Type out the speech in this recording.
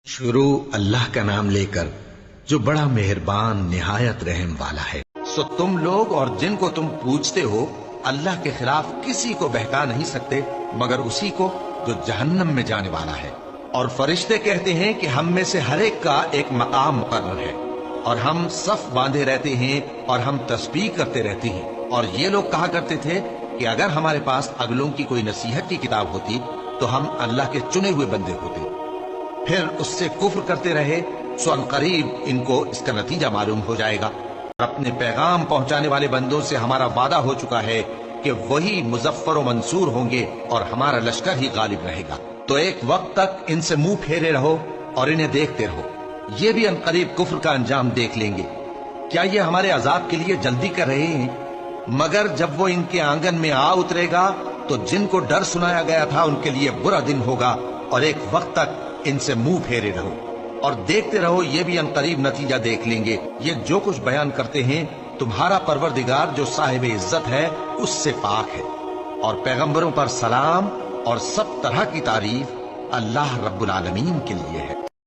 شروع اللہ کا نام لے کر جو بڑا مہربان نہایت رحم والا ہے۔ سو تم لوگ اور جن کو تم پوجتے ہو اللہ کے خلاف کسی کو بہکا نہیں سکتے مگر اسی کو جو جہنم میں جانے والا ہے۔ اور فرشتے کہتے ہیں کہ ہم میں سے ہر ایک کا ایک مقام مقرر ہے، اور ہم صف باندھے رہتے ہیں اور ہم تسبیح کرتے رہتے ہیں۔ اور یہ لوگ کہا کرتے تھے کہ اگر ہمارے پاس اگلوں کی کوئی نصیحت کی کتاب ہوتی تو ہم اللہ کے چنے ہوئے بندے ہوتے، پھر اس سے کفر کرتے رہے، سو عنقریب ان کو اس کا نتیجہ معلوم ہو جائے گا۔ اپنے پیغام پہنچانے والے بندوں سے ہمارا وعدہ ہو چکا ہے کہ وہی مظفر و منصور ہوں گے اور ہمارا لشکر ہی غالب رہے گا۔ تو ایک وقت تک ان سے منہ پھیرے رہو اور انہیں دیکھتے رہو، یہ بھی عنقریب کفر کا انجام دیکھ لیں گے۔ کیا یہ ہمارے عذاب کے لیے جلدی کر رہے ہیں؟ مگر جب وہ ان کے آنگن میں آ اترے گا تو جن کو ڈر سنایا گیا تھا ان کے لیے برا دن ہوگا، اور ایک وقت تک ان سے منہ پھیرے رہو اور دیکھتے رہو، یہ بھی عنقریب نتیجہ دیکھ لیں گے۔ یہ جو کچھ بیان کرتے ہیں تمہارا پروردگار جو صاحب عزت ہے اس سے پاک ہے، اور پیغمبروں پر سلام اور سب طرح کی تعریف اللہ رب العالمین کے لیے ہے۔